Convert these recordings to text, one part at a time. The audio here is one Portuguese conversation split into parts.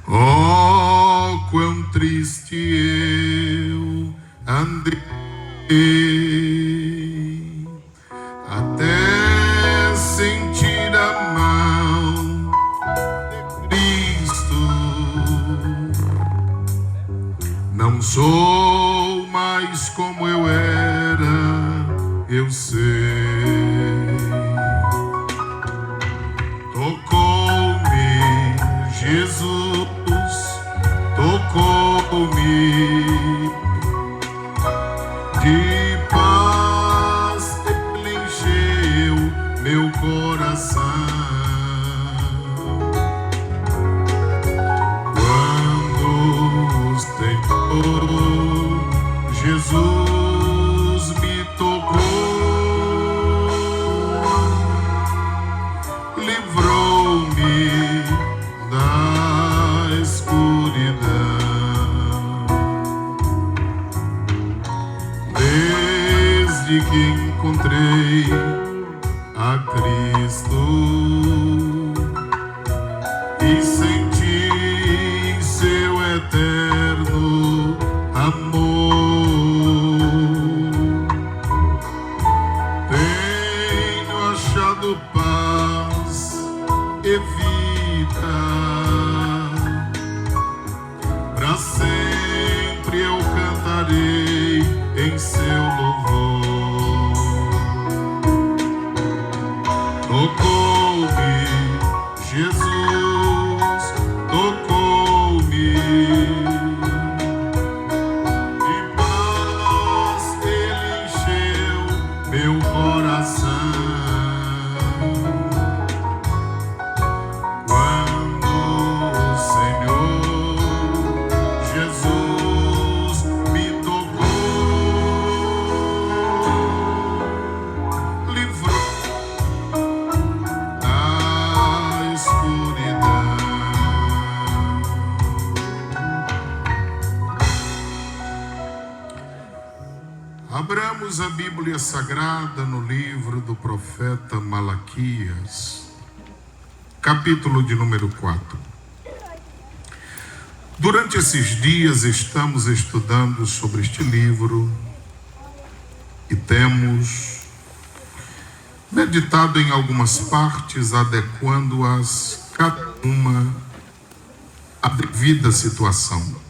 Oh, quão triste eu andei, até sentir a mão de Cristo. Não sou mais como eu era, eu sei. Tocou-me Jesus, tocou-me, de paz Ele encheu meu coração. Quando o Senhor Jesus me tocou, livrou-me da escuridão. Desde que encontrei a Cristo e senti seu eterno amor, tenho achado paz e vida. Para sempre eu cantarei em seu louvor. Tocou-me Jesus, tocou-me, de paz Ele encheu meu coração. Quando o Senhor Jesus me tocou, livrou da escuridão. Abramos a Bíblia Sagrada no livro do profeta Malaquias, capítulo de número 4. Durante esses dias estamos estudando sobre este livro e temos meditado em algumas partes, adequando-as cada uma à devida situação.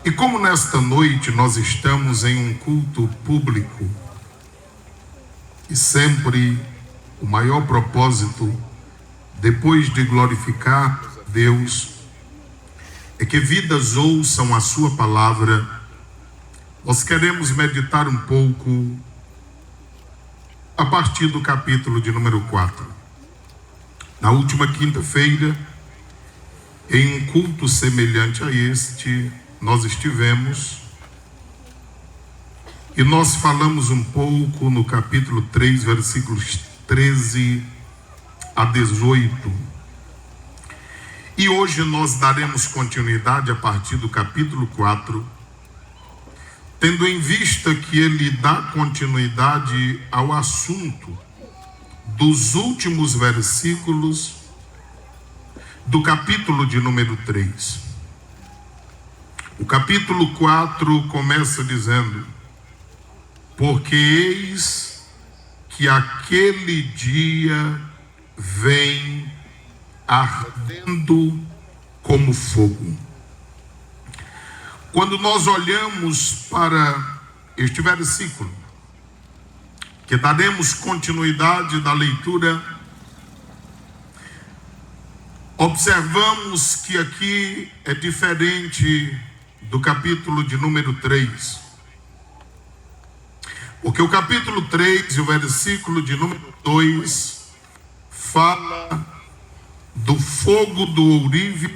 E como nesta noite nós estamos em um culto público e sempre o maior propósito, depois de glorificar Deus, é que vidas ouçam a sua palavra, nós queremos meditar um pouco a partir do capítulo de número 4. Na última quinta-feira, em um culto semelhante a este, nós estivemos e nós falamos um pouco no capítulo 3, versículos 13 a 18. E hoje nós daremos continuidade a partir do capítulo 4, tendo em vista que ele dá continuidade ao assunto dos últimos versículos do capítulo de número 3. O capítulo 4 começa dizendo: porque eis que aquele dia vem ardendo como fogo. Quando nós olhamos para este versículo, que daremos continuidade da leitura, observamos que aqui é diferente do capítulo de número 3. Porque o capítulo 3 e o versículo de número 2 fala do fogo do ourives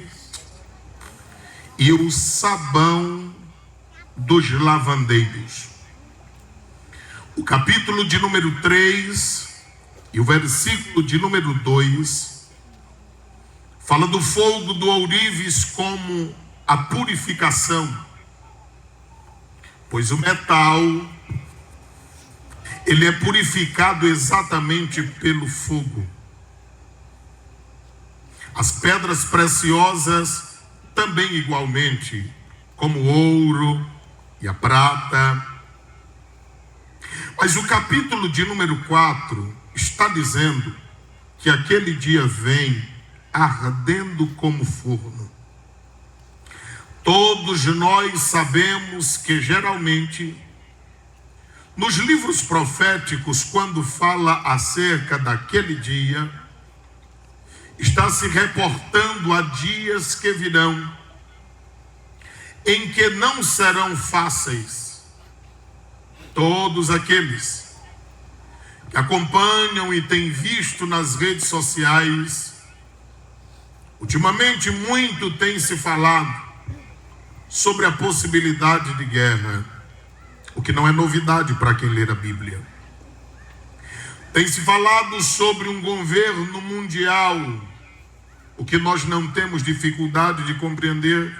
e o sabão dos lavandeiros. O capítulo de número 3 e o versículo de número 2 fala do fogo do ourives como a purificação, pois o metal ele é purificado exatamente pelo fogo. As pedras preciosas também igualmente, como o ouro e a prata. Mas o capítulo de número 4 está dizendo que aquele dia vem ardendo como forno. Todos nós sabemos que geralmente nos livros proféticos, quando fala acerca daquele dia, está se reportando a dias que virão, em que não serão fáceis. Todos aqueles que acompanham e têm visto nas redes sociais, ultimamente muito tem se falado sobre a possibilidade de guerra, o que não é novidade para quem ler a Bíblia. Tem se falado sobre um governo mundial, o que nós não temos dificuldade de compreender,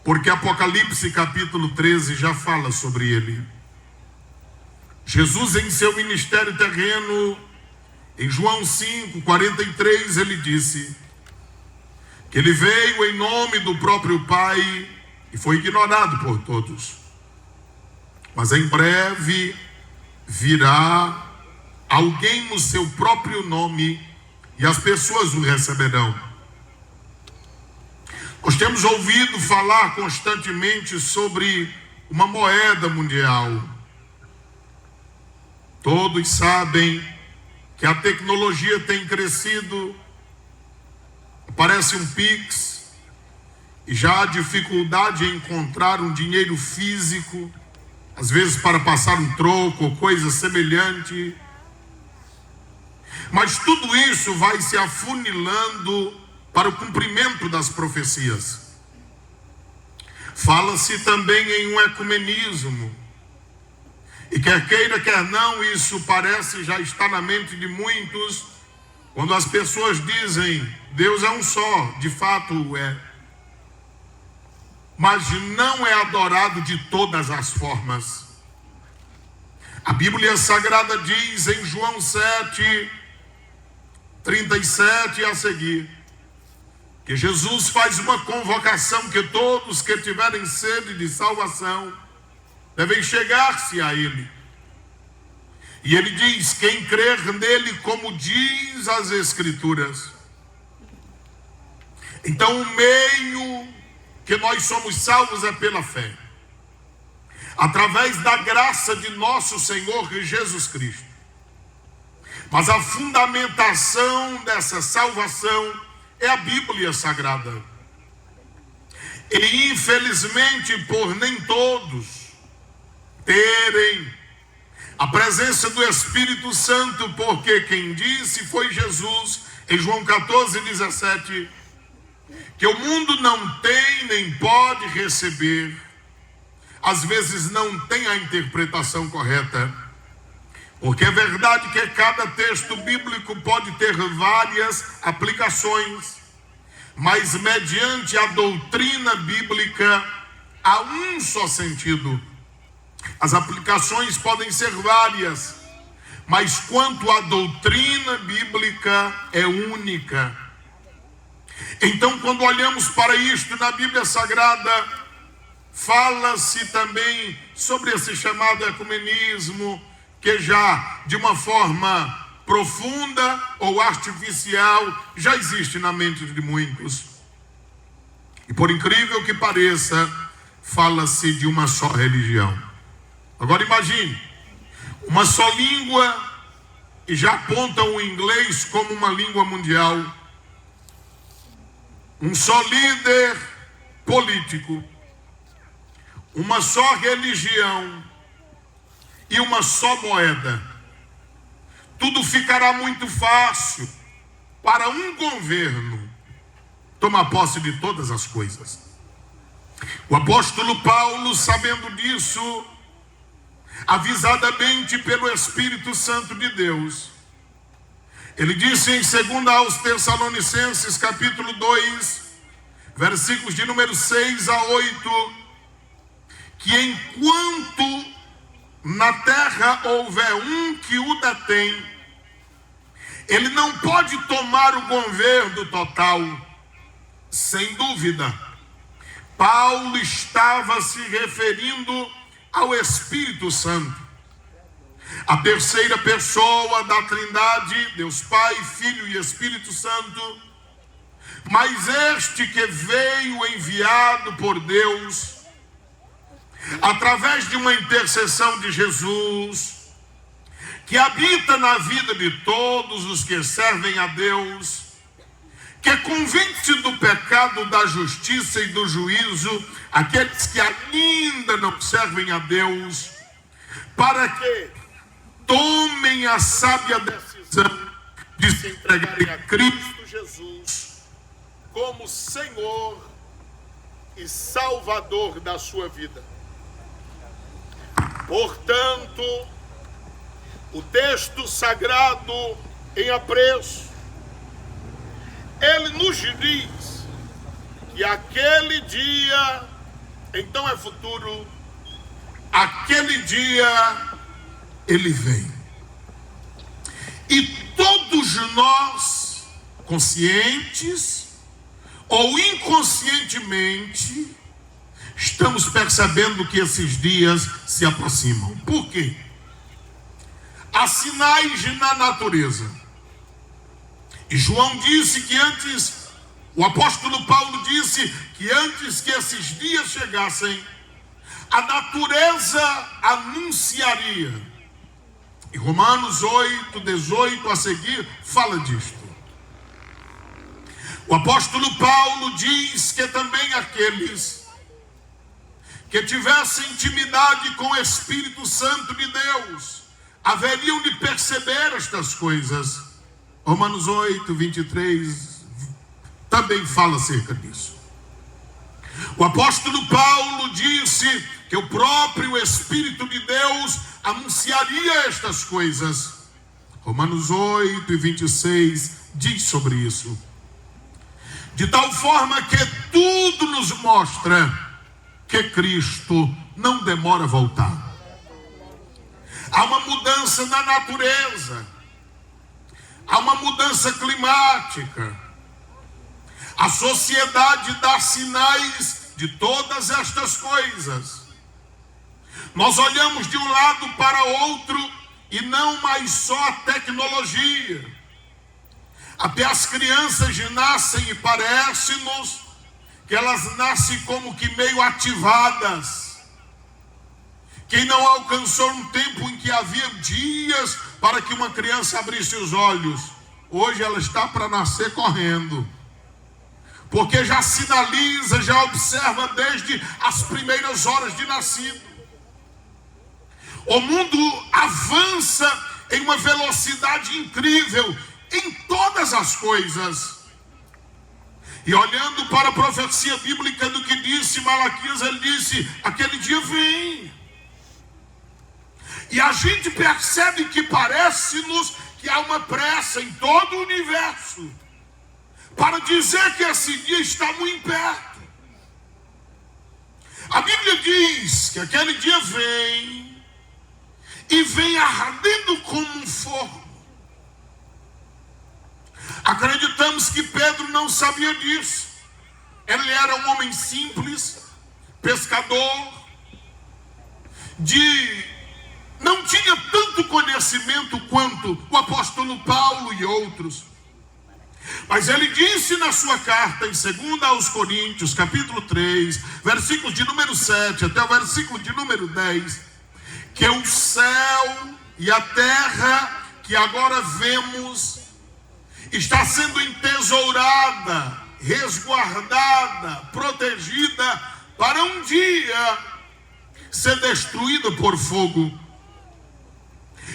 porque Apocalipse capítulo 13 já fala sobre ele. Jesus, em seu ministério terreno, em João 5:43, ele disse que ele veio em nome do próprio Pai e foi ignorado por todos. Mas em breve virá alguém no seu próprio nome e as pessoas o receberão. Nós temos ouvido falar constantemente sobre uma moeda mundial. Todos sabem que a tecnologia tem crescido, aparece um Pix, e já há dificuldade em encontrar um dinheiro físico, às vezes para passar um troco ou coisa semelhante. Mas tudo isso vai se afunilando para o cumprimento das profecias. Fala-se também em um ecumenismo, e quer queira, quer não, isso parece já estar na mente de muitos, quando as pessoas dizem Deus é um só, de fato é, mas não é adorado de todas as formas. A Bíblia Sagrada diz em João 7:37 a seguir, que Jesus faz uma convocação que todos que tiverem sede de salvação devem chegar-se a Ele. E Ele diz, quem crer nele, como diz as Escrituras. Então o meio que nós somos salvos é pela fé, através da graça de nosso Senhor Jesus Cristo. Mas a fundamentação dessa salvação é a Bíblia Sagrada. E infelizmente, por nem todos terem a presença do Espírito Santo, porque quem disse foi Jesus, em João 14:17, que o mundo não tem nem pode receber, às vezes não tem a interpretação correta, porque é verdade que cada texto bíblico pode ter várias aplicações, mas mediante a doutrina bíblica há um só sentido. As aplicações podem ser várias, mas quanto à doutrina bíblica é única. Então, quando olhamos para isto na Bíblia Sagrada, fala-se também sobre esse chamado ecumenismo, que já de uma forma profunda ou artificial já existe na mente de muitos. E por incrível que pareça, fala-se de uma só religião. Agora imagine, uma só língua, e já aponta o inglês como uma língua mundial, um só líder político, uma só religião e uma só moeda. Tudo ficará muito fácil para um governo tomar posse de todas as coisas. O apóstolo Paulo, sabendo disso, avisadamente pelo Espírito Santo de Deus, ele disse em 2 aos Tessalonicenses capítulo 2, versículos de número 6 a 8, que enquanto na terra houver um que o detém, ele não pode tomar o governo total. Sem dúvida, Paulo estava se referindo ao Espírito Santo, a terceira pessoa da Trindade, Deus Pai, Filho e Espírito Santo, mas este que veio enviado por Deus, através de uma intercessão de Jesus, que habita na vida de todos os que servem a Deus, que convence do pecado, da justiça e do juízo aqueles que ainda não servem a Deus, para que tomem a sábia decisão de se entregarem a Cristo Jesus como Senhor e Salvador da sua vida. Portanto, o texto sagrado em apreço, ele nos diz que aquele dia, então é futuro, aquele dia ele vem. E todos nós, conscientes ou inconscientemente, estamos percebendo que esses dias se aproximam. Por quê? Há sinais na natureza. E João disse que antes, o apóstolo Paulo disse que antes que esses dias chegassem, a natureza anunciaria. E Romanos 8, 18 a seguir fala disto. O apóstolo Paulo diz que também aqueles que tivessem intimidade com o Espírito Santo de Deus haveriam de perceber estas coisas. Romanos 8, 23 também fala acerca disso. O apóstolo Paulo disse que o próprio Espírito de Deus anunciaria estas coisas. Romanos 8 e 26 diz sobre isso. De tal forma que tudo nos mostra que Cristo não demora a voltar. Há uma mudança na natureza, há uma mudança climática. A sociedade dá sinais de todas estas coisas. Nós olhamos de um lado para outro e não mais só a tecnologia. Até as crianças nascem e parece-nos que elas nascem como que meio ativadas. Quem não alcançou um tempo em que havia dias para que uma criança abrisse os olhos, hoje ela está para nascer correndo. Porque já sinaliza, já observa desde as primeiras horas de nascido. O mundo avança em uma velocidade incrível em todas as coisas. E olhando para a profecia bíblica do que disse Malaquias, ele disse: aquele dia vem. E a gente percebe que parece-nos que há uma pressa em todo o universo para dizer que esse dia está muito perto. A Bíblia diz que aquele dia vem e vem ardendo como um forno. Acreditamos que Pedro não sabia disso. Ele era um homem simples, pescador, não tinha tanto conhecimento quanto o apóstolo Paulo e outros. Mas ele disse na sua carta, em 2 aos Coríntios, capítulo 3, versículos de número 7 até o versículo de número 10, que o céu e a terra que agora vemos está sendo entesourada, resguardada, protegida para um dia ser destruída por fogo.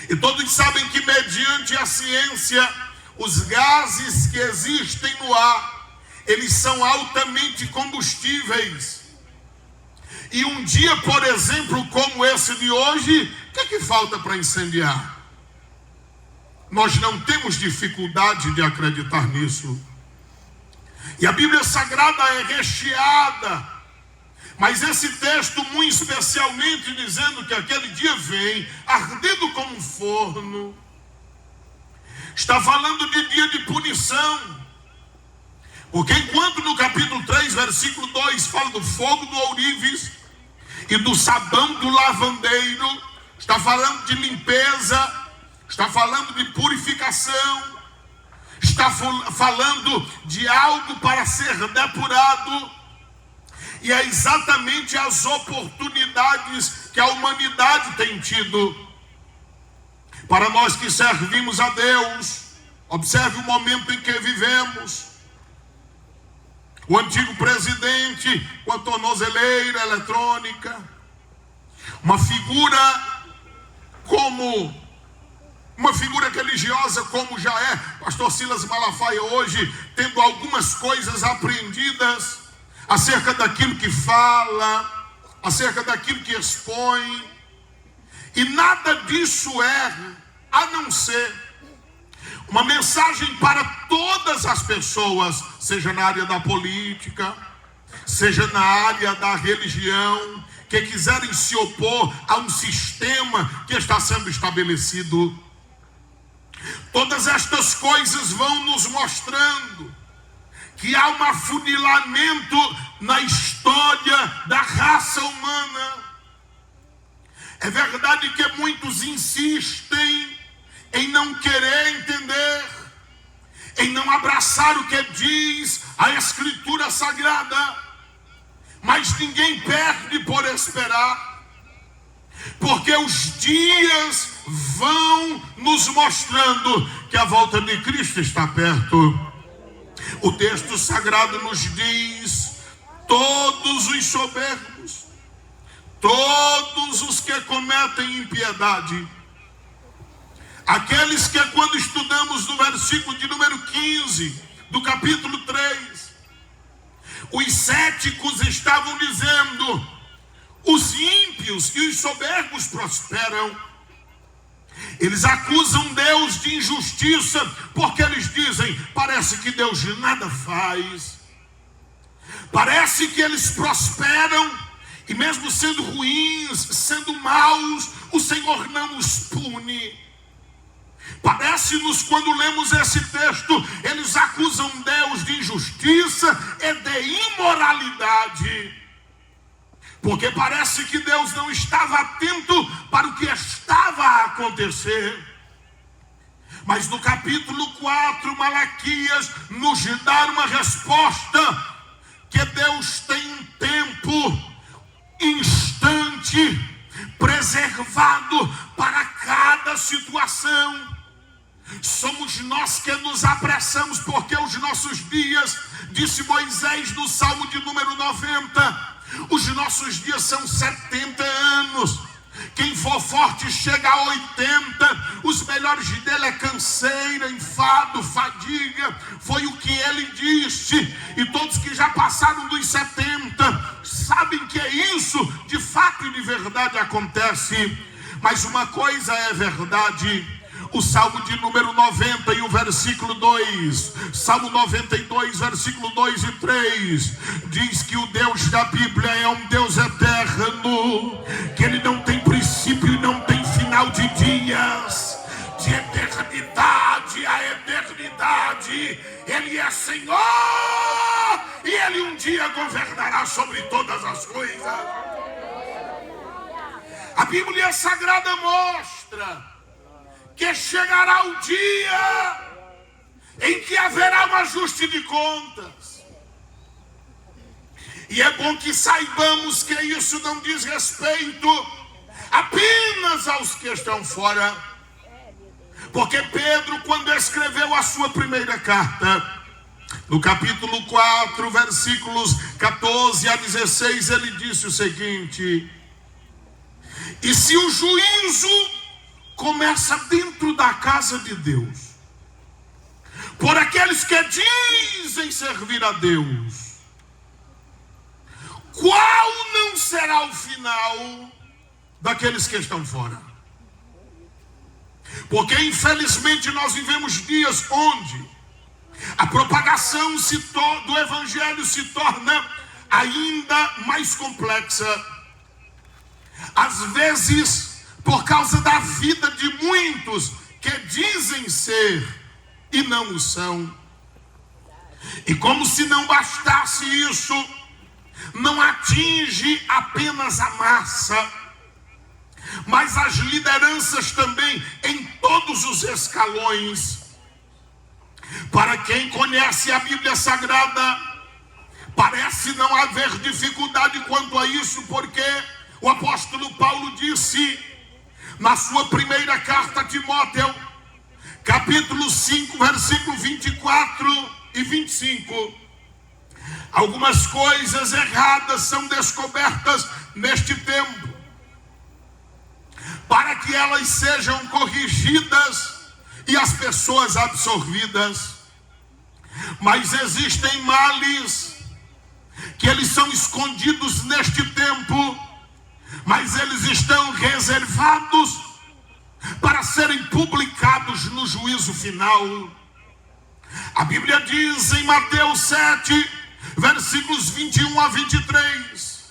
E todos sabem que mediante a ciência, os gases que existem no ar, eles são altamente combustíveis. E um dia, por exemplo, como esse de hoje, o que é que falta para incendiar? Nós não temos dificuldade de acreditar nisso. E a Bíblia Sagrada é recheada. Mas esse texto, muito especialmente, dizendo que aquele dia vem, ardendo como um forno, Está falando de dia de punição. Porque enquanto no capítulo 3, versículo 2, fala do fogo do ourives e do sabão do lavandeiro, está falando de limpeza, está falando de purificação, está falando de algo para ser depurado. E é exatamente as oportunidades que a humanidade tem tido. Para nós que servimos a Deus, observe o momento em que vivemos. O antigo presidente com a tornozeleira eletrônica, uma figura religiosa como já é pastor Silas Malafaia hoje, tendo algumas coisas apreendidas acerca daquilo que fala, acerca daquilo que expõe, e nada disso é a não ser uma mensagem para todas as pessoas, seja na área da política, seja na área da religião, que quiserem se opor a um sistema que está sendo estabelecido. Todas estas coisas vão nos mostrando que há um afunilamento na história da raça humana. É verdade que muitos insistem em não querer entender, em não abraçar o que diz a Escritura Sagrada, mas ninguém perde por esperar, porque os dias vão nos mostrando que a volta de Cristo está perto. O texto sagrado nos diz: todos os soberbos, todos os que cometem impiedade, aqueles que, quando estudamos no versículo de número 15 do capítulo 3, os céticos estavam dizendo: os ímpios e os soberbos prosperam. Eles acusam Deus de injustiça, porque eles dizem: parece que Deus nada faz, parece que eles prosperam, e mesmo sendo ruins, sendo maus, o Senhor não os pune. Parece-nos, quando lemos esse texto, eles acusam Deus de injustiça e de imoralidade, porque parece que Deus não estava atento para o que estava a acontecer. Mas no capítulo 4, Malaquias nos dá uma resposta, que Deus tem um tempo, instante, preservado para cada situação. Somos nós que nos apressamos, porque os nossos dias, disse Moisés no Salmo de número 90, os nossos dias são 70 anos. Quem for forte chega a 80. Os melhores dele é canseira, enfado, fadiga. Foi o que ele disse. E todos que já passaram dos 70 sabem que é isso, de fato e de verdade acontece. Mas uma coisa é verdade: o Salmo de número 90 e o versículo 2, Salmo 92, versículo 2 e 3, diz que o Deus da Bíblia é um Deus eterno, que ele não tem princípio e não tem final de dias. De eternidade a eternidade, ele é Senhor, e ele um dia governará sobre todas as coisas. A Bíblia Sagrada mostra que chegará o dia em que haverá um ajuste de contas. E é bom que saibamos que isso não diz respeito apenas aos que estão fora. Porque Pedro, quando escreveu a sua primeira carta, no capítulo 4, versículos 14 a 16, ele disse o seguinte: e se o juízo começa dentro da casa de Deus, por aqueles que dizem servir a Deus, qual não será o final daqueles que estão fora? Porque infelizmente nós vivemos dias onde a propagação do evangelho se torna ainda mais complexa. Às vezes, por causa da vida de muitos que dizem ser e não o são. E como se não bastasse isso, não atinge apenas a massa, mas as lideranças também em todos os escalões. Para quem conhece a Bíblia Sagrada, parece não haver dificuldade quanto a isso, porque o apóstolo Paulo disse na sua primeira carta a Timóteo, capítulo 5, versículo 24 e 25, algumas coisas erradas são descobertas neste tempo, para que elas sejam corrigidas e as pessoas absorvidas. Mas existem males que eles são escondidos neste tempo, mas eles estão reservados para serem publicados no juízo final. A Bíblia diz em Mateus 7, versículos 21 a 23,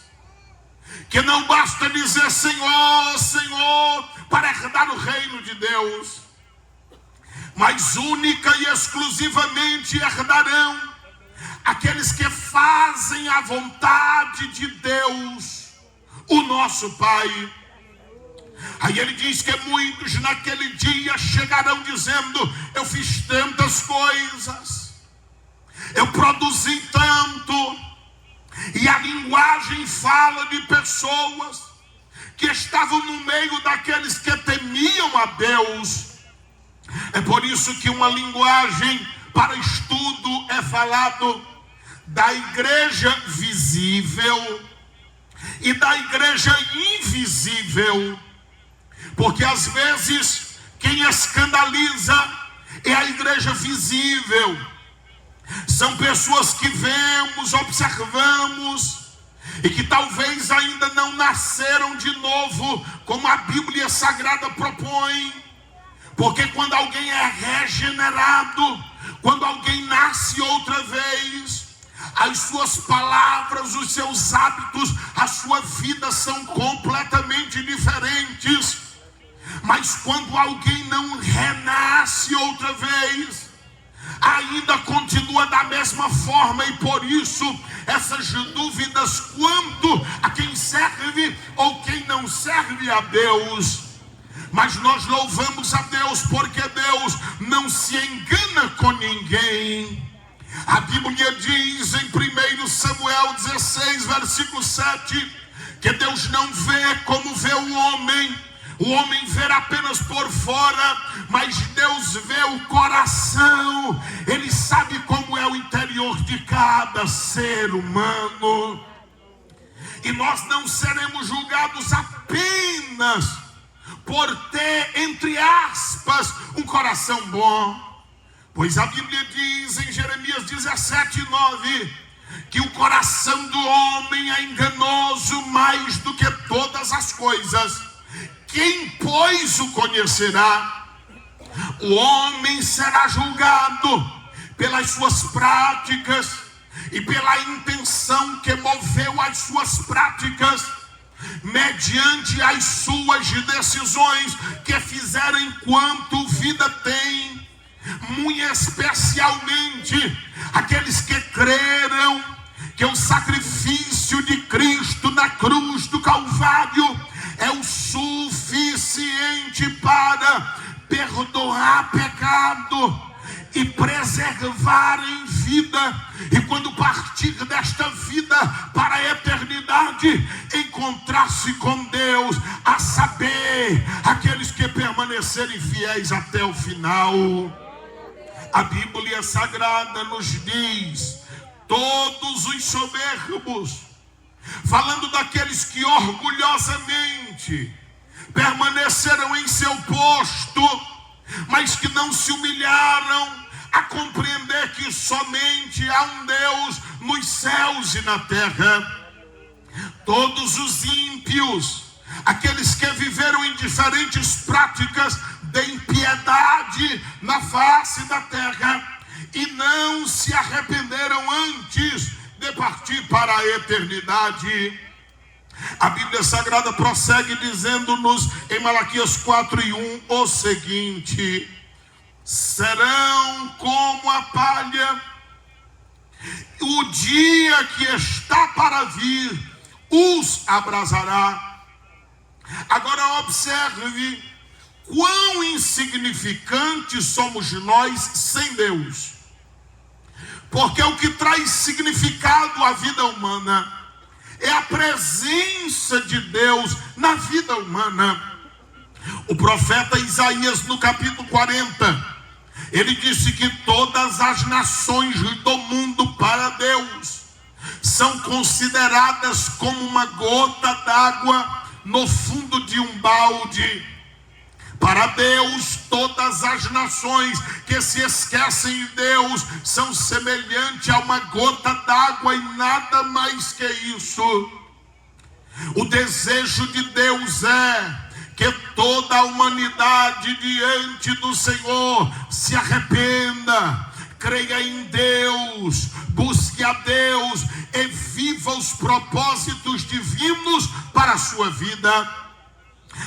que não basta dizer Senhor, Senhor, para herdar o reino de Deus, mas única e exclusivamente herdarão aqueles que fazem a vontade de Deus, o nosso Pai. Aí ele diz que muitos naquele dia chegarão dizendo: eu fiz tantas coisas, eu produzi tanto. E a linguagem fala de pessoas que estavam no meio daqueles que temiam a Deus. É por isso que uma linguagem para estudo é falado da igreja visível e da igreja invisível, porque às vezes quem escandaliza é a igreja visível. São pessoas que vemos, observamos e que talvez ainda não nasceram de novo, como a Bíblia Sagrada propõe. Porque quando alguém é regenerado, quando alguém nasce outra vez, as suas palavras, os seus hábitos, a sua vida são completamente diferentes. Mas quando alguém não renasce outra vez, ainda continua da mesma forma. E por isso essas dúvidas quanto a quem serve ou quem não serve a Deus. Mas nós louvamos a Deus, porque Deus não se engana com ninguém. A Bíblia diz em 1 Samuel 16, versículo 7, que Deus não vê como vê o homem. O homem vê apenas por fora, mas Deus vê o coração. Ele sabe como é o interior de cada ser humano. E nós não seremos julgados apenas por ter, entre aspas, um coração bom. Pois a Bíblia diz em Jeremias 17:9 que o coração do homem é enganoso mais do que todas as coisas. Quem, pois, o conhecerá? O homem será julgado pelas suas práticas e pela intenção que moveu as suas práticas, mediante as suas decisões que fizeram enquanto vida tem, muito especialmente aqueles que creram que o sacrifício de Cristo na cruz do Calvário é o suficiente para perdoar pecado e preservar em vida, e quando partir desta vida para a eternidade, encontrar-se com Deus, a saber, aqueles que permanecerem fiéis até o final. A Bíblia Sagrada nos diz: todos os soberbos, falando daqueles que orgulhosamente permaneceram em seu posto, mas que não se humilharam a compreender que somente há um Deus nos céus e na terra. Todos os ímpios, aqueles que viveram em diferentes práticas de impiedade na face da terra e não se arrependeram antes de partir para a eternidade. A Bíblia Sagrada prossegue dizendo-nos em Malaquias 4:1 o seguinte: serão como a palha. O dia que está para vir os abrasará. Agora observe quão insignificantes somos nós sem Deus. Porque o que traz significado à vida humana é a presença de Deus na vida humana. O profeta Isaías, no capítulo 40, ele disse que todas as nações do mundo para Deus são consideradas como uma gota d'água no fundo de um balde. Para Deus, todas as nações que se esquecem de Deus são semelhantes a uma gota d'água e nada mais que isso. O desejo de Deus é que toda a humanidade diante do Senhor se arrependa, creia em Deus, busque a Deus e viva os propósitos divinos para a sua vida.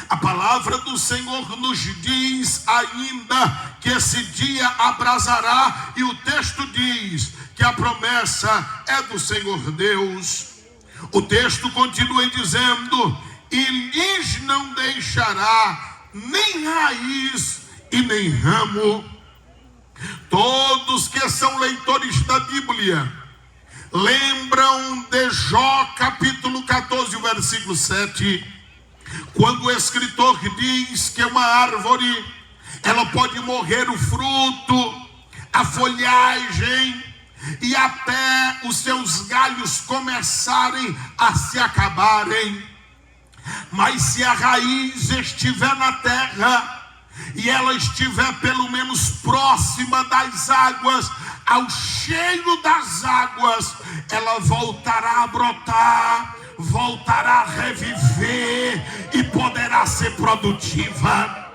A palavra do Senhor nos diz ainda que esse dia abrasará, e o texto diz que a promessa é do Senhor Deus. O texto continua dizendo: e lhes não deixará nem raiz e nem ramo. Todos que são leitores da Bíblia lembram de Jó capítulo 14, versículo 7, quando o escritor diz que uma árvore, ela pode morrer o fruto, a folhagem e até os seus galhos começarem a se acabarem, mas se a raiz estiver na terra e ela estiver pelo menos próxima das águas, ao cheiro das águas, ela voltará a brotar, voltará a reviver e poderá ser produtiva.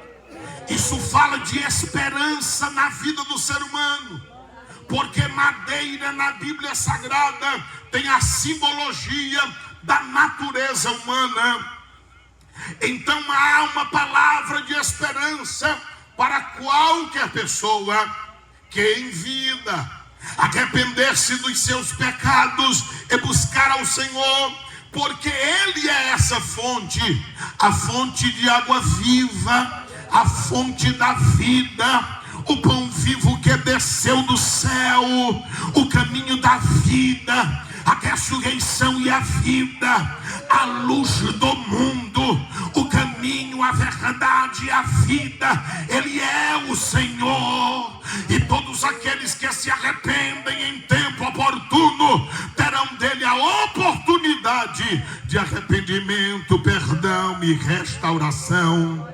Isso fala de esperança na vida do ser humano, porque madeira na Bíblia Sagrada tem a simbologia da natureza humana. Então há uma palavra de esperança para qualquer pessoa que em vida arrepender-se dos seus pecados e buscar ao Senhor, porque Ele é essa fonte, a fonte de água viva, a fonte da vida, o pão vivo que desceu do céu, o caminho da vida, a ressurreição e a vida, a luz do mundo, o caminho, a verdade e a vida. Ele é o Senhor, e todos aqueles que se arrependem em tempo oportuno terão dele a oportunidade de arrependimento, perdão e restauração.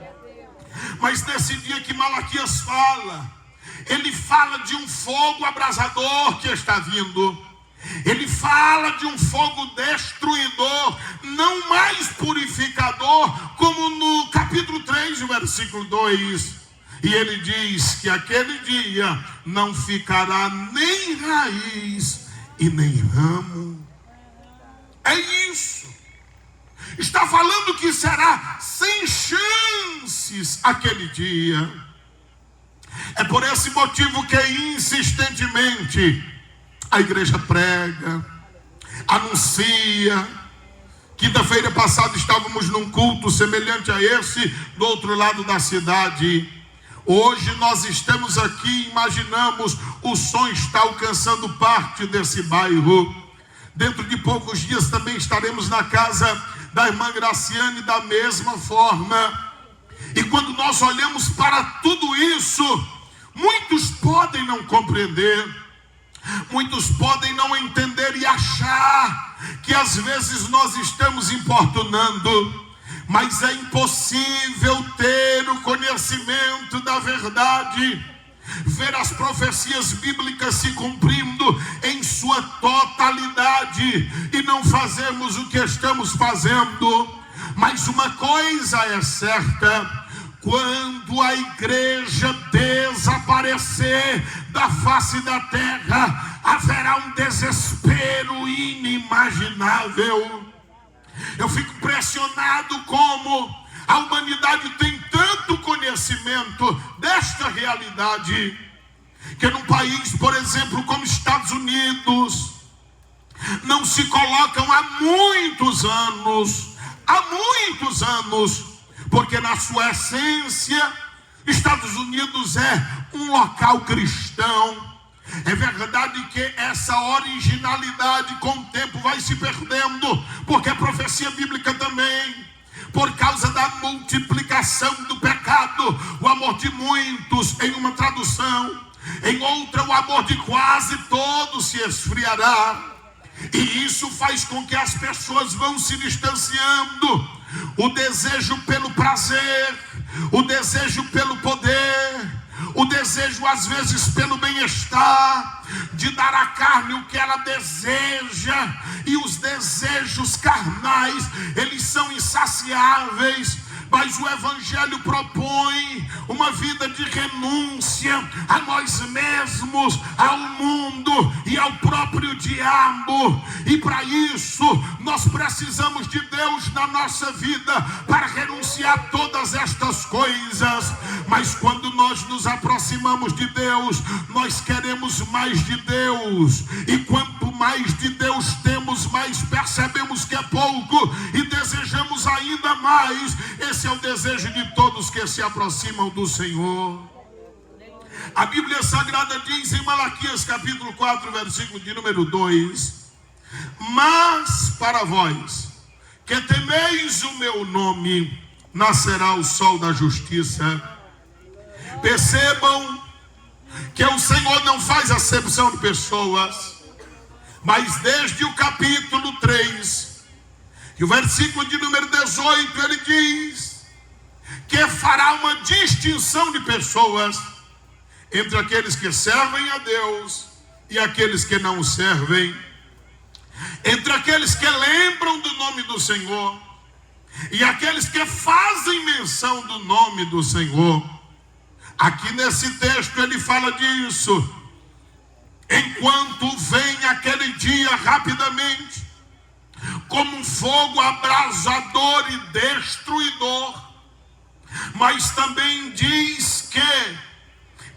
Mas nesse dia que Malaquias fala, ele fala de um fogo abrasador que está vindo. Ele fala de um fogo destruidor, não mais purificador, como no capítulo 3, versículo 2. E ele diz que aquele dia não ficará nem raiz e nem ramo. É isso. Está falando que será sem chances aquele dia. É por esse motivo que insistentemente a igreja prega, anuncia. Quinta-feira passada estávamos num culto semelhante a esse, do outro lado da cidade. Hoje nós estamos aqui, imaginamos, o som está alcançando parte desse bairro. Dentro de poucos dias também estaremos na casa da irmã Graciane da mesma forma. E quando nós olhamos para tudo isso, muitos podem não compreender. Muitos podem não entender e achar que às vezes nós estamos importunando, mas é impossível ter o conhecimento da verdade, ver as profecias bíblicas se cumprindo em sua totalidade e não fazermos o que estamos fazendo. Mas uma coisa é certa: quando a igreja desaparecer da face da terra, haverá um desespero inimaginável. Eu fico impressionado como A humanidade tem tanto conhecimento desta realidade, que num país, por exemplo, como Estados Unidos, não se colocam há muitos anos, porque na sua essência, Estados Unidos é um local cristão. É verdade que essa originalidade com o tempo vai se perdendo, porque a profecia bíblica também, por causa da multiplicação do pecado, o amor de muitos em uma tradução, em outra o amor de quase todos se esfriará. E isso faz com que as pessoas vão se distanciando. O desejo pelo prazer, o desejo pelo poder, o desejo às vezes pelo bem-estar, de dar à carne o que ela deseja. E os desejos carnais, eles são insaciáveis. Mas o Evangelho propõe uma vida de renúncia a nós mesmos, ao mundo e ao próprio diabo. E para isso nós precisamos de Deus na nossa vida para renunciar a todas estas coisas. Mas quando nós nos aproximamos de Deus, nós queremos mais de Deus. E quanto mais de Deus temos, mais percebemos que é pouco e desejamos ainda mais. Esse é o desejo de todos que se aproximam do Senhor. A Bíblia Sagrada diz em Malaquias capítulo 4, versículo de número 2: mas para vós que temeis o meu nome, nascerá o sol da justiça. Percebam que o Senhor não faz acepção de pessoas, mas desde o capítulo 3, e o versículo de número 18, ele diz que fará uma distinção de pessoas entre aqueles que servem a Deus e aqueles que não o servem, entre aqueles que lembram do nome do Senhor e aqueles que fazem menção do nome do Senhor. Aqui nesse texto ele fala disso. Enquanto vem aquele dia rapidamente, como um fogo abrasador e destruidor. Mas também diz que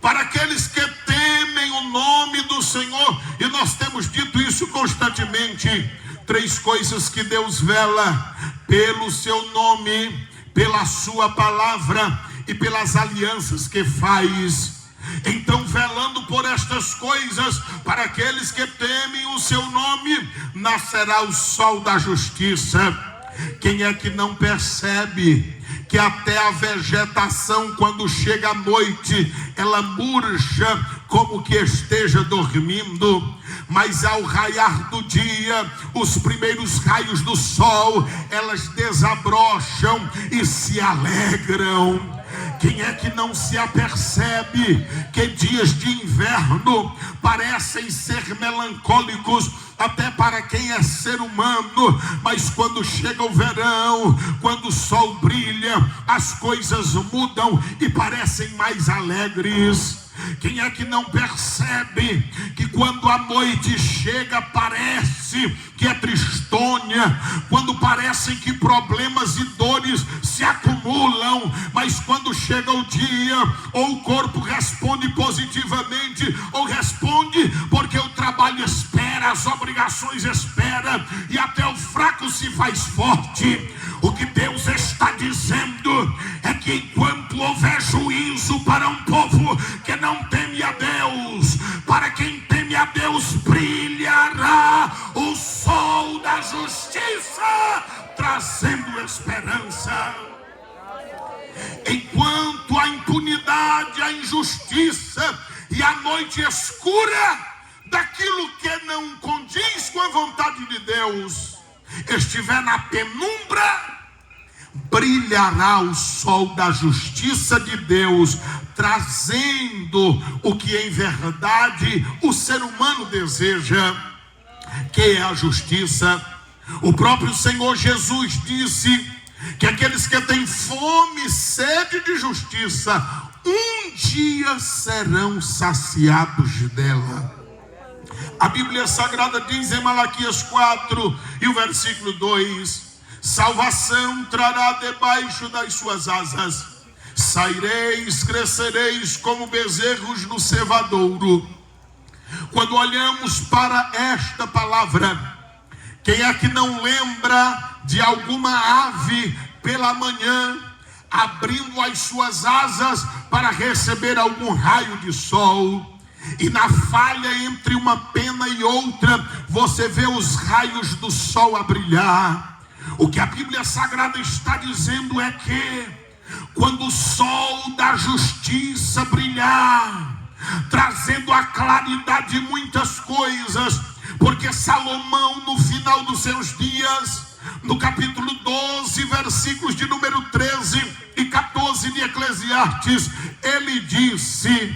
para aqueles que temem o nome do Senhor, e nós temos dito isso constantemente, 3 coisas que Deus vela: pelo seu nome, pela sua palavra e pelas alianças que faz. Então, velando por estas coisas, para aqueles que temem o seu nome, nascerá o sol da justiça. Quem é que não percebe que até a vegetação, quando chega a noite, ela murcha como que esteja dormindo, mas ao raiar do dia, os primeiros raios do sol, elas desabrocham e se alegram. Quem é que não se apercebe que dias de inverno parecem ser melancólicos até para quem é ser humano, mas quando chega o verão, quando o sol brilha, as coisas mudam e parecem mais alegres? Quem é que não percebe que quando a noite chega parece que é tristonha, quando parecem que problemas e dores se acumulam, mas quando chega o dia, ou o corpo responde positivamente, ou responde porque o trabalho espera, as obrigações esperam, e até o fraco se faz forte. O que Deus está dizendo é que enquanto houver juízo para um povo que não teme a Deus, para quem teme a Deus brilhará o sol da justiça, trazendo esperança. Enquanto a impunidade, a injustiça e a noite escura daquilo que não condiz com a vontade de Deus estiver na penumbra, brilhará o sol da justiça de Deus, trazendo o que em verdade o ser humano deseja, que é a justiça. O próprio Senhor Jesus disse que aqueles que têm fome e sede de justiça, um dia serão saciados dela. A Bíblia Sagrada diz em Malaquias 4 e o versículo 2: salvação trará debaixo das suas asas. Saireis, crescereis como bezerros no cevadouro. Quando olhamos para esta palavra, quem é que não lembra de alguma ave pela manhã abrindo as suas asas para receber algum raio de sol? E na falha entre uma pena e outra, você vê os raios do sol a brilhar. O que a Bíblia Sagrada está dizendo é que quando o sol da justiça brilhar, trazendo a claridade de muitas coisas, porque Salomão, no final dos seus dias, no capítulo 12, versículos de número 13 e 14 de Eclesiastes, ele disse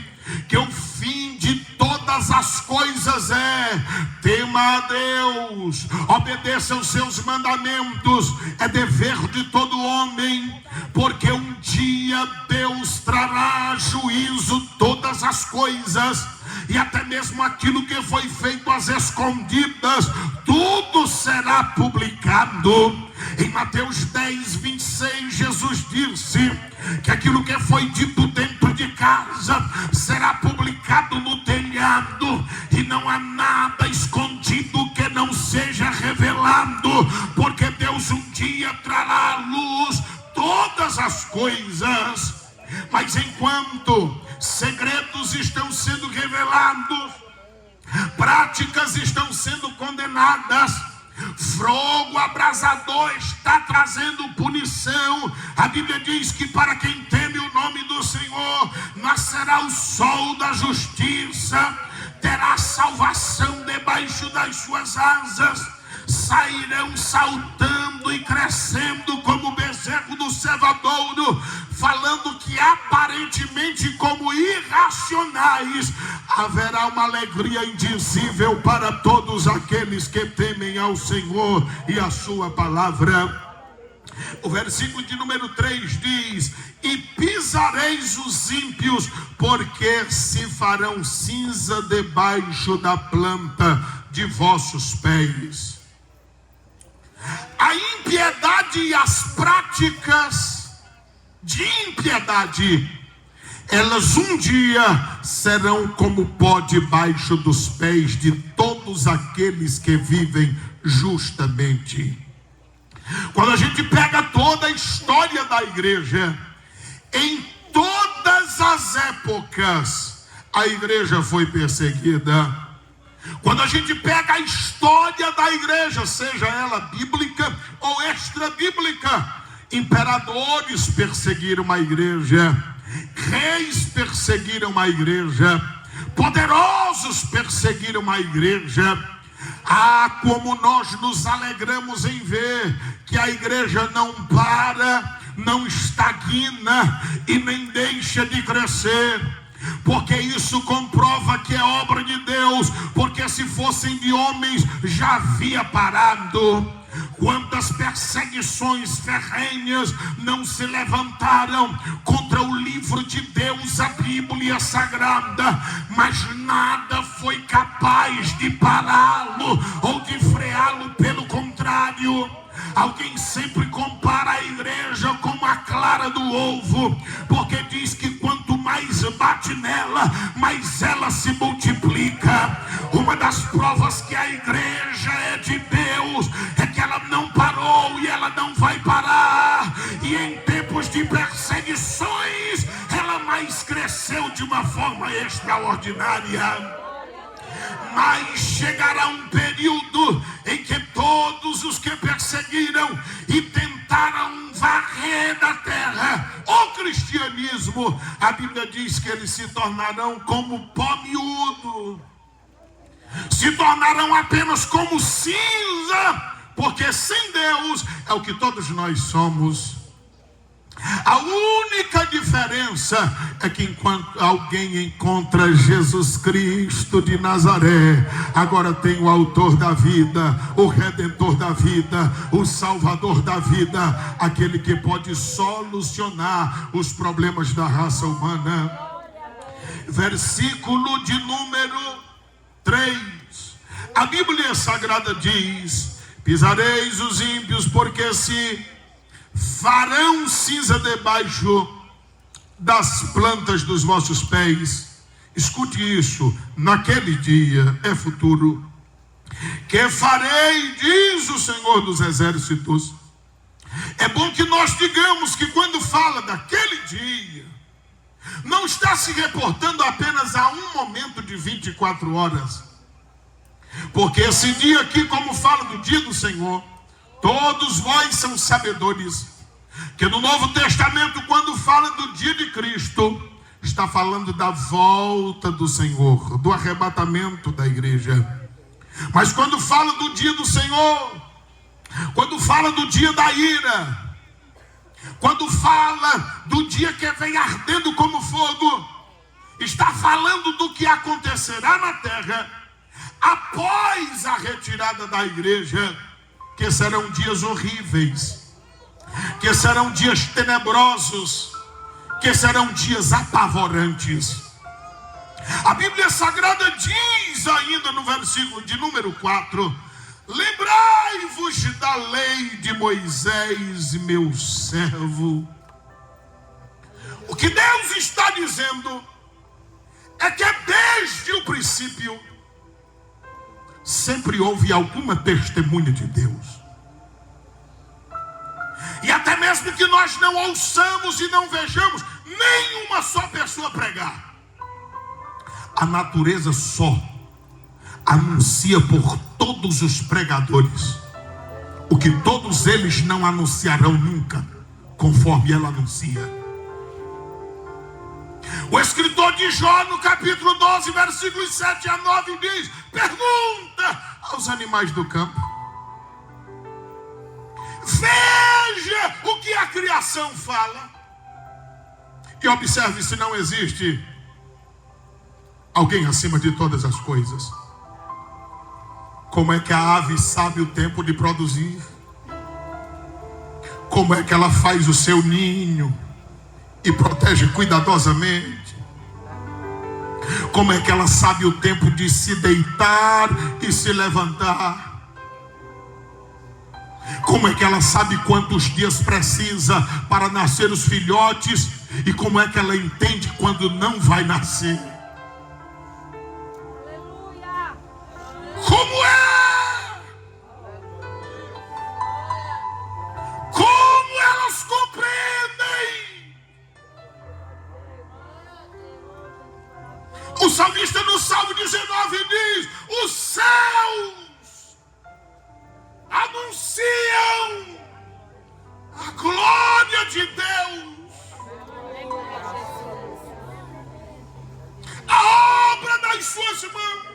que o fim de todas as coisas é: tema a Deus, obedeça aos seus mandamentos, é dever de todo homem, porque um dia Deus trará juízo todas as coisas, e até mesmo aquilo que foi feito às escondidas, tudo será publicado. Em Mateus 10, 26, Jesus disse que aquilo que foi dito dentro de casa será publicado no telhado, e não há nada escondido que não seja revelado, porque Deus um dia trará à luz todas as coisas. Mas enquanto segredos estão sendo revelados, práticas estão sendo condenadas, fogo abrasador está trazendo punição. A Bíblia diz que para quem teme o nome do Senhor, nascerá o sol da justiça, terá salvação debaixo das suas asas, sairão saltando e crescendo como bezerro do cevadouro, falando que aparentemente como irracionais, haverá uma alegria indizível para todos aqueles que temem ao Senhor e a sua palavra. O versículo de número 3 diz: e pisareis os ímpios, porque se farão cinza debaixo da planta de vossos pés. A impiedade e as práticas de impiedade, elas um dia serão como pó debaixo dos pés de todos aqueles que vivem justamente. Quando a gente pega toda a história da igreja, em todas as épocas, a igreja foi perseguida. Quando a gente pega a história da igreja, seja ela bíblica ou extra-bíblica, imperadores perseguiram a igreja, reis perseguiram a igreja, poderosos perseguiram a igreja. Ah, como nós nos alegramos em ver que a igreja não para, não estagna e nem deixa de crescer, porque isso comprova que é obra de Deus, porque se fossem de homens já havia parado. Quantas perseguições ferrenhas não se levantaram contra o livro de Deus, a Bíblia Sagrada, mas nada foi capaz de pará-lo ou de freá-lo. Pelo contrário, alguém sempre compara a igreja como a clara do ovo, porque diz que quanto mais bate nela, mais ela se multiplica. Uma das provas que a igreja é de Deus é que ela não parou e ela não vai parar. E em tempos de perseguições, ela mais cresceu de uma forma extraordinária. Mas chegará um período em que todos os que perseguiram e tentaram varrer da terra o cristianismo, a Bíblia diz que eles se tornarão como pó miúdo, se tornarão apenas como cinza, porque sem Deus é o que todos nós somos. A única diferença é que enquanto alguém encontra Jesus Cristo de Nazaré, agora tem o autor da vida, o redentor da vida, o salvador da vida, aquele que pode solucionar os problemas da raça humana. Versículo de número 3. A Bíblia Sagrada diz: Pisareis os ímpios, porque se farão cinza debaixo das plantas dos vossos pés. Escute isso, naquele dia, é futuro, que farei, diz o Senhor dos Exércitos. É bom que nós digamos que quando fala daquele dia, não está se reportando apenas a um momento de 24 horas. Porque esse dia aqui, como fala do dia do Senhor, todos vós são sabedores que no Novo Testamento, quando fala do dia de Cristo, está falando da volta do Senhor, do arrebatamento da igreja. Mas quando fala do dia do Senhor, quando fala do dia da ira, quando fala do dia que vem ardendo como fogo, está falando do que acontecerá na terra após a retirada da igreja, que serão dias horríveis, que serão dias tenebrosos, que serão dias apavorantes. A Bíblia Sagrada diz ainda no versículo de número 4: lembrai-vos da lei de Moisés, meu servo. O que Deus está dizendo é que desde o princípio sempre houve alguma testemunha de Deus. E até mesmo que nós não ouçamos e não vejamos nenhuma só pessoa pregar, a natureza só anuncia por todos os pregadores o que todos eles não anunciarão nunca, conforme ela anuncia. O escritor de Jó, no capítulo 12, versículos 7 a 9, diz: pergunta aos animais do campo, veja o que a criação fala, e observe se não existe alguém acima de todas as coisas. Como é que a ave sabe o tempo de produzir? Como é que ela faz o seu ninho e protege cuidadosamente? Como é que ela sabe o tempo de se deitar e se levantar? Como é que ela sabe quantos dias precisa para nascer os filhotes? E como é que ela entende quando não vai nascer? Como é? Como elas compreendem? O salmista no Salmo 19 diz: os céus anunciam a glória de Deus, a obra das suas mãos.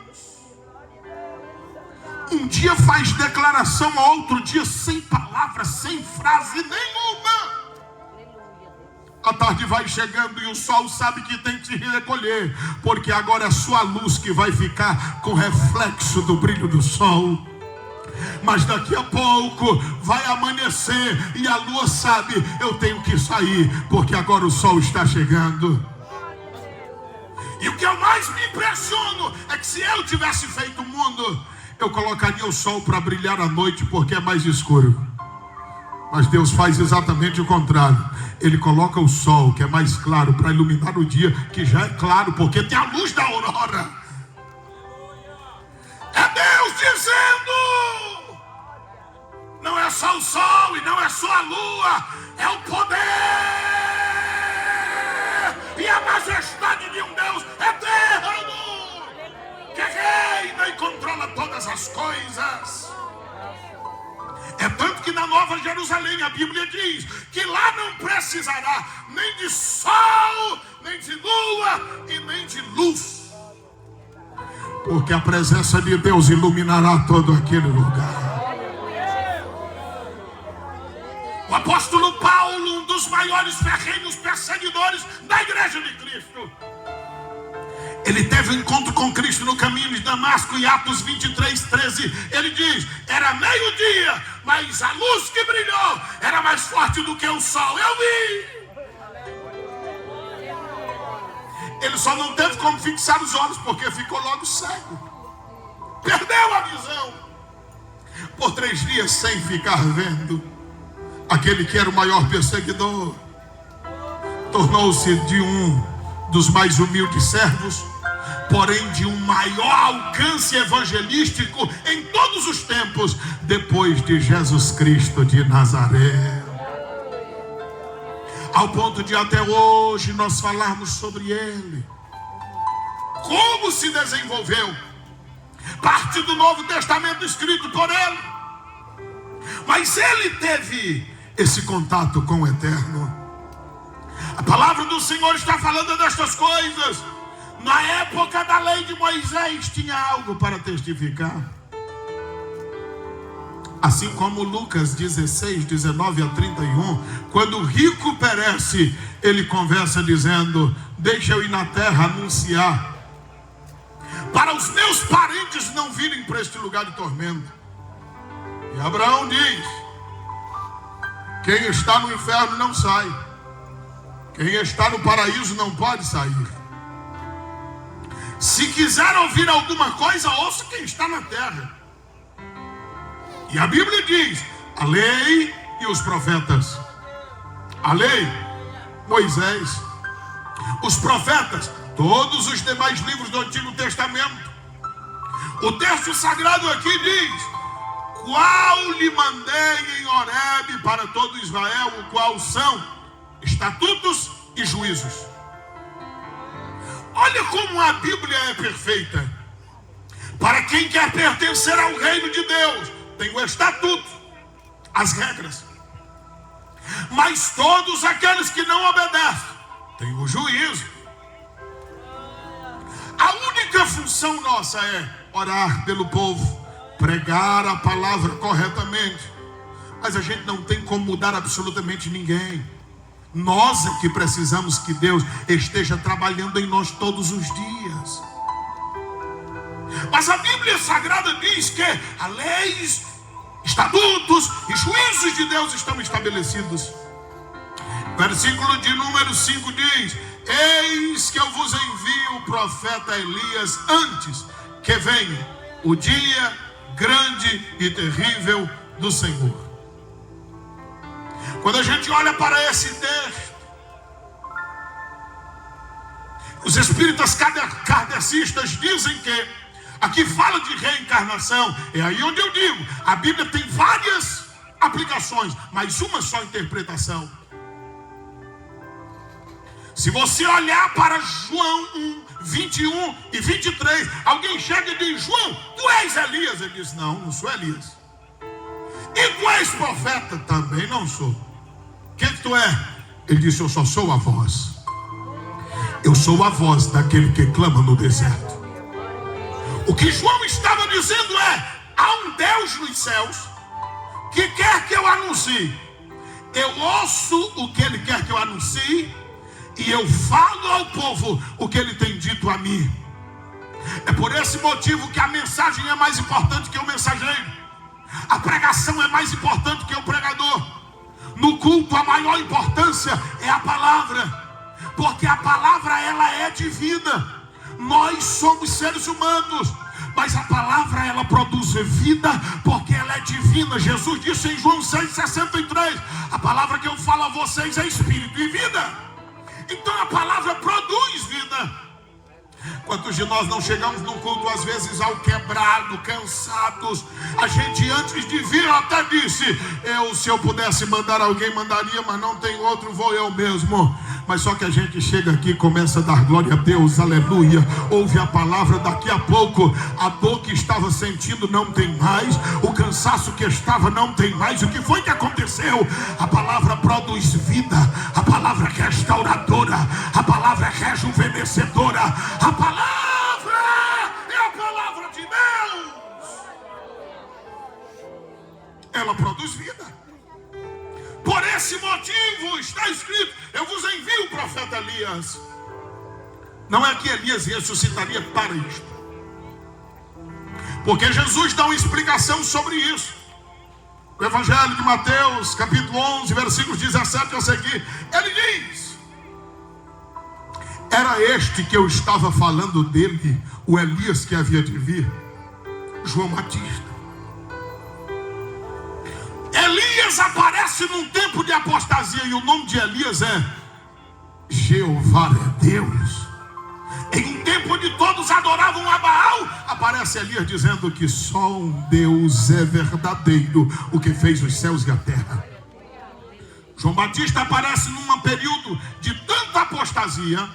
Um dia faz declaração, outro dia sem palavras, sem frase nenhuma. A tarde vai chegando e o sol sabe que tem que se recolher, porque agora é só a luz que vai ficar com reflexo do brilho do sol. Mas daqui a pouco vai amanhecer e a lua sabe: eu tenho que sair, porque agora o sol está chegando. E o que eu mais me impressiono é que se eu tivesse feito o mundo, eu colocaria o sol para brilhar à noite, porque é mais escuro. Mas Deus faz exatamente o contrário. Ele coloca o sol, que é mais claro, para iluminar o dia, que já é claro, porque tem a luz da aurora. É Deus dizendo: não é só o sol e não é só a lua, é o poder e a majestade de um Deus eterno, que reina e controla todas as coisas. É tanto que na Nova Jerusalém a Bíblia diz que lá não precisará nem de sol, nem de lua e nem de luz, porque a presença de Deus iluminará todo aquele lugar. O apóstolo Paulo, um dos maiores ferrenhos perseguidores da igreja de Cristo, ele teve um encontro com Cristo no caminho de Damasco, em Atos 23:13. Ele diz: era meio-dia, mas a luz que brilhou era mais forte do que o sol. Eu vi. Ele só não teve como fixar os olhos, porque ficou logo cego. Perdeu a visão. por 3 dias sem ficar vendo. Aquele que era o maior perseguidor tornou-se de um dos mais humildes servos, porém de um maior alcance evangelístico em todos os tempos, depois de Jesus Cristo de Nazaré. Ao ponto de até hoje nós falarmos sobre ele, como se desenvolveu, parte do Novo Testamento escrito por ele. Mas ele teve esse contato com o Eterno. A palavra do Senhor está falando destas coisas. Na época da lei de Moisés tinha algo para testificar. Assim como Lucas 16, 19 a 31, quando o rico perece, ele conversa dizendo: deixa eu ir na terra anunciar, para os meus parentes não virem para este lugar de tormento. E Abraão diz: quem está no inferno não sai, quem está no paraíso não pode sair. Se quiser ouvir alguma coisa, ouça quem está na terra. E a Bíblia diz: a lei e os profetas. A lei, Moisés. Os profetas, todos os demais livros do Antigo Testamento. O texto sagrado aqui diz: qual lhe mandei em Horebe para todo Israel, o qual são estatutos e juízos. Olha como a Bíblia é perfeita. Para quem quer pertencer ao reino de Deus, tem o estatuto, as regras. Mas todos aqueles que não obedecem, tem o juízo. A única função nossa é orar pelo povo, pregar a palavra corretamente. Mas a gente não tem como mudar absolutamente ninguém. Nós é que precisamos que Deus esteja trabalhando em nós todos os dias. Mas a Bíblia Sagrada diz que a lei, estatutos e juízos de Deus estão estabelecidos. Versículo de número 5 diz: eis que eu vos envio o profeta Elias antes que venha o dia grande e terrível do Senhor. Quando a gente olha para esse texto, os espíritas kardecistas dizem que aqui fala de reencarnação. É aí onde eu digo, a Bíblia tem várias aplicações, mas uma só interpretação. Se você olhar para João 1, 21 e 23, alguém chega e diz: João, tu és Elias? Ele diz: não, não sou Elias. E tu és profeta? Também não sou. Quem que tu é? Ele disse: eu só sou a voz. Eu sou a voz daquele que clama no deserto. O que João estava dizendo é: há um Deus nos céus que quer que eu anuncie. Eu ouço o que ele quer que eu anuncie e eu falo ao povo o que ele tem dito a mim. É por esse motivo que a mensagem é mais importante que o mensageiro. A pregação é mais importante que o pregador. No culto a maior importância é a palavra, porque a palavra ela é divina. Nós somos seres humanos, mas a palavra ela produz vida porque ela é divina. Jesus disse em João 6,63: a palavra que eu falo a vocês é espírito e vida. Então a palavra produz vida. Quantos de nós não chegamos no culto às vezes ao quebrado, cansados? A gente antes de vir até disse: se eu pudesse mandar alguém, mandaria, mas não tem outro, vou eu mesmo. Mas só que a gente chega aqui e começa a dar glória a Deus, aleluia. Ouve a palavra, daqui a pouco a dor que estava sentindo não tem mais, o cansaço que estava não tem mais. O que foi que aconteceu? A palavra produz vida, a palavra é restauradora, a palavra é rejuvenescedora, a palavra é a palavra de Deus. Ela produz vida. Por esse motivo está escrito: eu vos envio o profeta Elias. Não é que Elias ressuscitaria para isto, porque Jesus dá uma explicação sobre isso. O Evangelho de Mateus, capítulo 11, versículos 17 a seguir, ele diz: era este que eu estava falando dele, o Elias que havia de vir, João Batista. Elias aparece num tempo de apostasia, e o nome de Elias é Jeová é Deus. Em um tempo onde todos adoravam a Baal, aparece Elias dizendo que só um Deus é verdadeiro, o que fez os céus e a terra. João Batista aparece num período de tanta apostasia,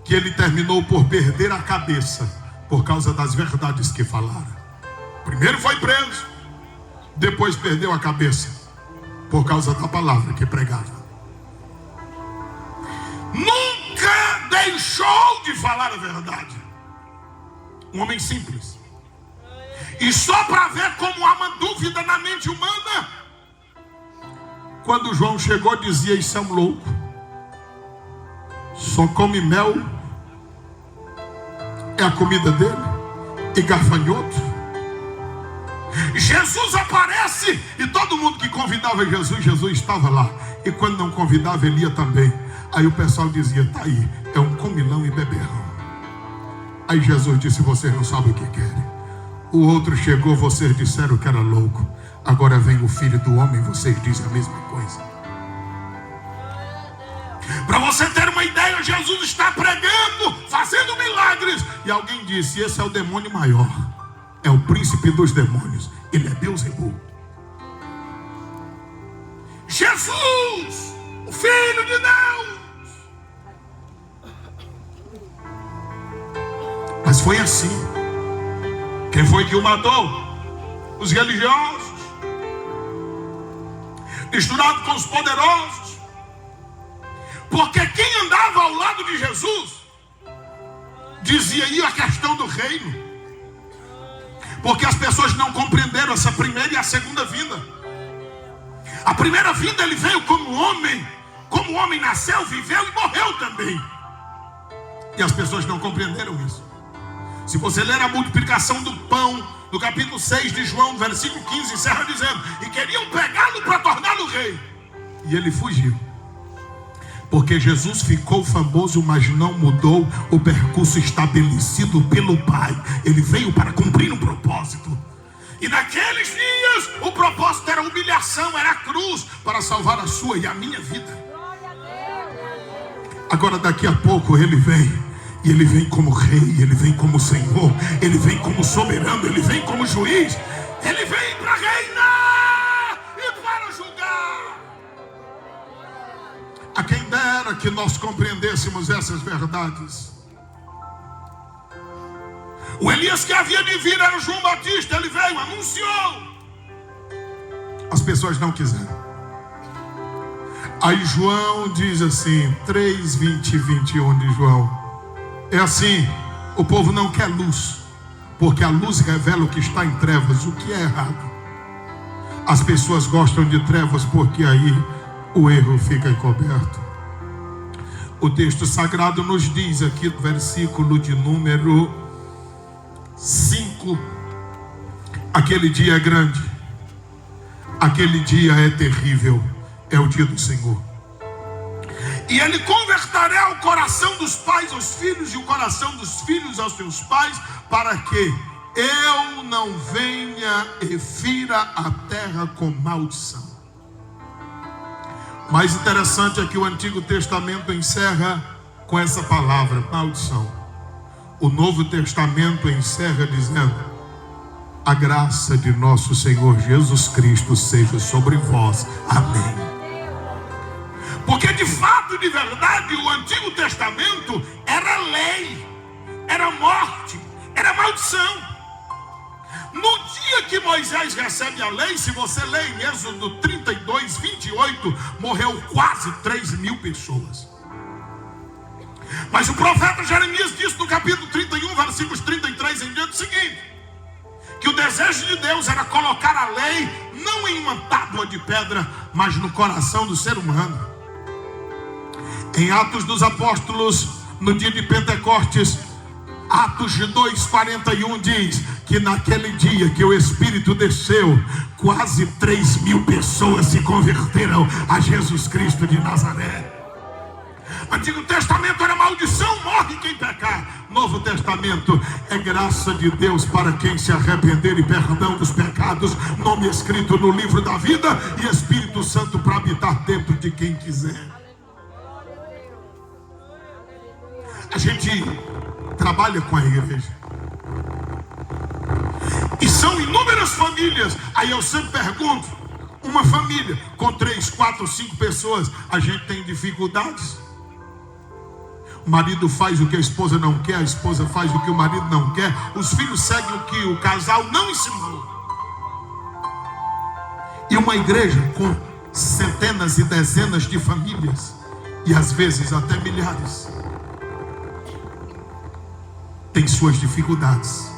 que ele terminou por perder a cabeça por causa das verdades que falaram. Primeiro foi preso, depois perdeu a cabeça por causa da palavra que pregava. Nunca deixou de falar a verdade. Um homem simples. E só para ver como há uma dúvida na mente humana, quando João chegou, dizia: isso é um louco, só come mel, é a comida dele, e gafanhoto. Jesus aparece, e todo mundo que convidava Jesus, Jesus estava lá. E quando não convidava, ele ia também. Aí o pessoal dizia: tá aí, é um comilão e beberrão. Aí Jesus disse: vocês não sabem o que querem. O outro chegou, vocês disseram que era louco. Agora vem o Filho do Homem, vocês dizem a mesma coisa. Para você ter uma ideia, Jesus está pregando, fazendo milagres, e alguém disse: esse é o demônio maior, é o príncipe dos demônios, ele é Beelzebul. Jesus, o Filho de Deus. Mas foi assim. Quem foi que o matou? Os religiosos, misturado com os poderosos. Porque quem andava ao lado de Jesus dizia aí a questão do reino. Porque as pessoas não compreenderam essa primeira e a segunda vinda. A primeira vinda ele veio como o homem nasceu, viveu e morreu também. E as pessoas não compreenderam isso. Se você ler a multiplicação do pão, no capítulo 6 de João, versículo 15, encerra dizendo: e queriam pegá-lo para torná-lo rei. E ele fugiu. Porque Jesus ficou famoso, mas não mudou o percurso estabelecido pelo Pai. Ele veio para cumprir um propósito. E naqueles dias, o propósito era a humilhação, era a cruz, para salvar a sua e a minha vida. Agora daqui a pouco ele vem. E ele vem como rei, ele vem como Senhor, ele vem como soberano, ele vem como juiz. Ele vem para reinar e para julgar. A quem dera que nós compreendêssemos essas verdades. O Elias que havia de vir era João Batista. Ele veio, anunciou. As pessoas não quiseram. Aí João diz assim, 3, 20 e 21 de João. É assim, o povo não quer luz, porque a luz revela o que está em trevas, o que é errado. As pessoas gostam de trevas porque aí o erro fica encoberto. O texto sagrado nos diz aqui no versículo de número 5: aquele dia é grande, aquele dia é terrível, é o dia do Senhor. E ele converterá o coração dos pais aos filhos e o coração dos filhos aos seus pais, para que eu não venha e fira a terra com maldição. Mais interessante é que o Antigo Testamento encerra com essa palavra, maldição. O Novo Testamento encerra dizendo: a graça de nosso Senhor Jesus Cristo seja sobre vós. Amém. Porque de fato, de verdade, o Antigo Testamento era lei, era morte, era maldição. No dia que Moisés recebe a lei, se você lê em Êxodo 32, 28, morreu quase 3.000 pessoas. Mas o profeta Jeremias disse no capítulo 31, versículos 33 em diante o seguinte: que o desejo de Deus era colocar a lei não em uma tábua de pedra, mas no coração do ser humano. Em Atos dos Apóstolos, no dia de Pentecostes, Atos 2:41 diz que naquele dia que o Espírito desceu, quase 3.000 pessoas se converteram a Jesus Cristo de Nazaré. Antigo Testamento era maldição, morre quem pecar. Novo Testamento é graça de Deus para quem se arrepender e perdão dos pecados, nome escrito no livro da vida e Espírito Santo para habitar dentro de quem quiser. A gente trabalha com a igreja e são inúmeras famílias. Aí eu sempre pergunto, uma família com 3, 4, 5 pessoas, a gente tem dificuldades? O marido faz o que a esposa não quer, a esposa faz o que o marido não quer, os filhos seguem o que o casal não ensinou. E uma igreja com centenas e dezenas de famílias, e às vezes até milhares, tem suas dificuldades.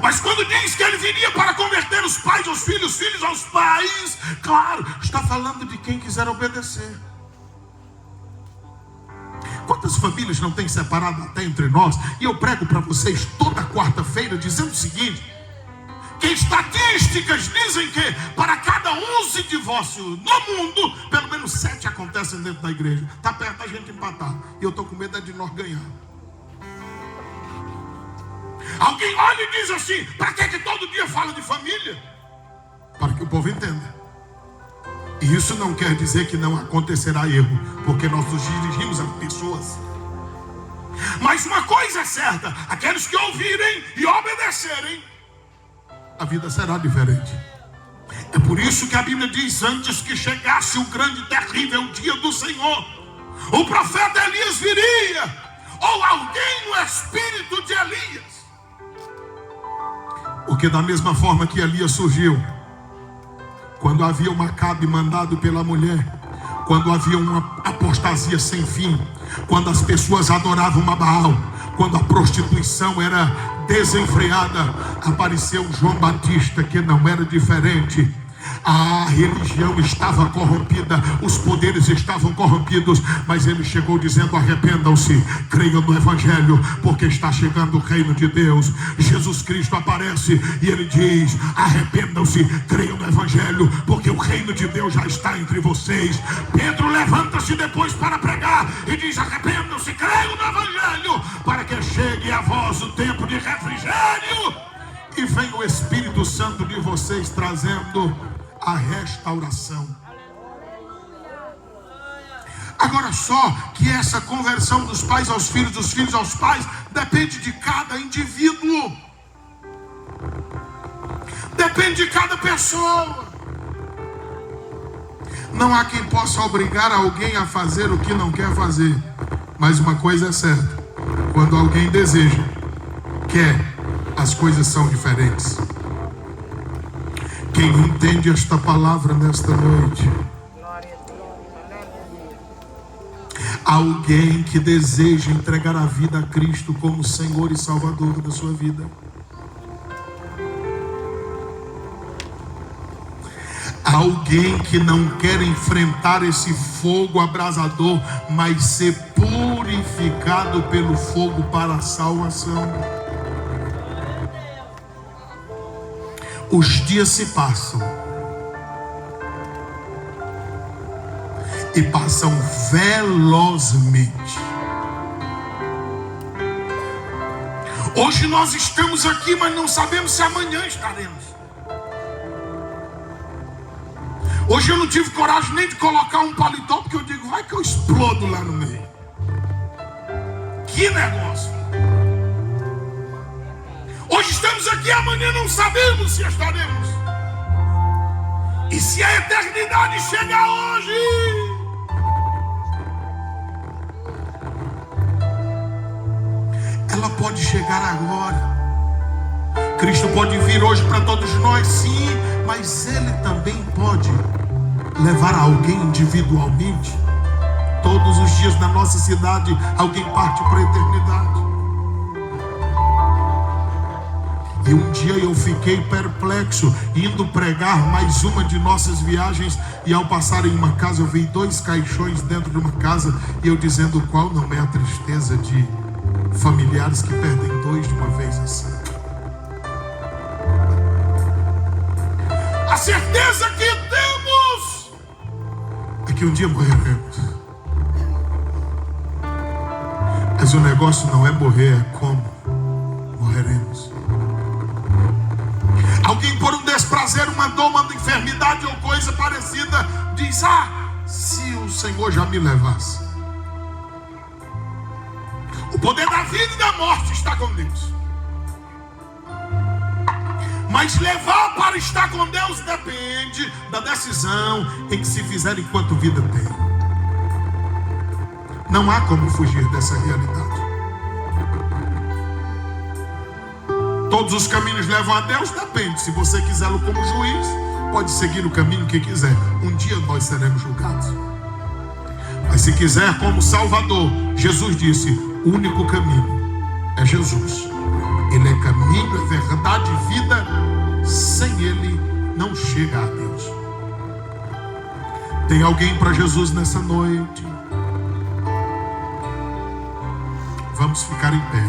Mas quando diz que ele viria para converter os pais aos filhos, filhos aos pais, claro, está falando de quem quiser obedecer. Quantas famílias não têm separado até entre nós? E eu prego para vocês toda quarta-feira dizendo o seguinte, que estatísticas dizem que para cada 11 divórcios no mundo, pelo menos 7 acontecem dentro da igreja. Está perto da gente empatar. E eu estou com medo de nós ganhar. Alguém olha e diz assim, para que todo dia fala de família? Para que o povo entenda. E isso não quer dizer que não acontecerá erro, porque nós nos dirigimos a pessoas. Mas uma coisa é certa, aqueles que ouvirem e obedecerem, a vida será diferente. É por isso que a Bíblia diz, antes que chegasse o grande e terrível dia do Senhor, o profeta Elias viria, ou alguém no espírito de Elias. Porque da mesma forma que Elias surgiu, quando havia uma Acabe mandado pela mulher, quando havia uma apostasia sem fim, quando as pessoas adoravam uma Baal, quando a prostituição era desenfreada, apareceu João Batista, que não era diferente. A religião estava corrompida, os poderes estavam corrompidos, mas ele chegou dizendo, arrependam-se, creiam no Evangelho, porque está chegando o reino de Deus. Jesus Cristo aparece e ele diz, arrependam-se, creiam no Evangelho, porque o reino de Deus já está entre vocês. Pedro levanta-se depois para pregar e diz, arrependam-se, creiam no Evangelho, para que chegue a vós o tempo de refrigério e venha o Espírito Santo de vocês trazendo a restauração. Agora só que essa conversão dos pais aos filhos, dos filhos aos pais, depende de cada indivíduo. Depende de cada pessoa. Não há quem possa obrigar alguém a fazer o que não quer fazer. Mas uma coisa é certa, quando alguém deseja, quer, as coisas são diferentes. Quem entende esta palavra nesta noite? Alguém que deseja entregar a vida a Cristo como Senhor e Salvador da sua vida. Alguém que não quer enfrentar esse fogo abrasador, mas ser purificado pelo fogo para a salvação. Os dias se passam e passam velozmente. Hoje nós estamos aqui, mas não sabemos se amanhã estaremos. Hoje eu não tive coragem nem de colocar um paletó, porque eu digo, vai que eu explodo lá no meio. Que negócio! Hoje estamos aqui, amanhã não sabemos se estaremos. E se a eternidade chegar hoje, ela pode chegar agora. Cristo pode vir hoje para todos nós, sim, mas Ele também pode levar alguém individualmente. Todos os dias na nossa cidade, alguém parte para a eternidade. E um dia eu fiquei perplexo, indo pregar mais uma de nossas viagens, e ao passar em uma casa eu vi 2 caixões dentro de uma casa, e eu dizendo, qual não é a tristeza de familiares que perdem 2 de uma vez assim. A certeza que temos é que um dia morreremos. Mas o negócio não é morrer, é como morreremos. Alguém, por um desprazer, uma dor, uma enfermidade ou coisa parecida, diz: se o Senhor já me levasse. O poder da vida e da morte está com Deus. Mas levar para estar com Deus depende da decisão em que se fizer enquanto vida tem. Não há como fugir dessa realidade. Todos os caminhos levam a Deus? Depende. Se você quiser-lo como juiz, pode seguir o caminho que quiser. Um dia nós seremos julgados. Mas se quiser como Salvador, Jesus disse: o único caminho é Jesus. Ele é caminho, é verdade e vida. Sem Ele não chega a Deus. Tem alguém para Jesus nessa noite? Vamos ficar em pé.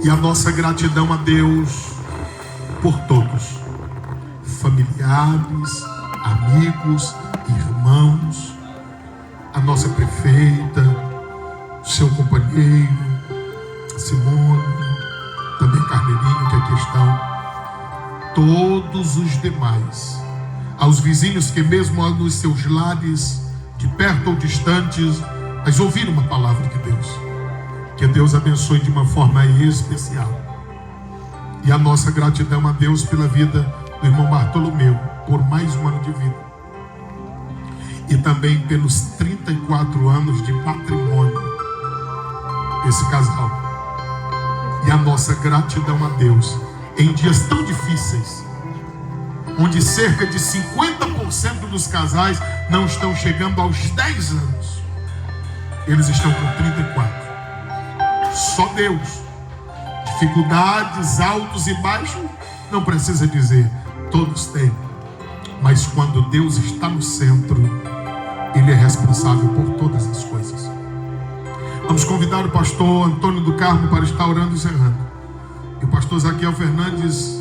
E a nossa gratidão a Deus por todos, familiares, amigos, irmãos, a nossa prefeita, seu companheiro, Simone, também Carneirinho que aqui estão, todos os demais, aos vizinhos que mesmo nos seus lares, de perto ou distantes, mas ouviram uma palavra de Deus. Que Deus abençoe de uma forma especial. E a nossa gratidão a Deus pela vida do irmão Bartolomeu, por mais um ano de vida. E também pelos 34 anos de patrimônio desse casal. E a nossa gratidão a Deus em dias tão difíceis, onde cerca de 50% dos casais não estão chegando aos 10 anos. Eles estão com 34. Só Deus. Dificuldades, altos e baixos, não precisa dizer, todos têm. Mas quando Deus está no centro, Ele é responsável por todas as coisas. Vamos convidar o pastor Antônio do Carmo para estar orando e encerrando. E o pastor Zaquiel Fernandes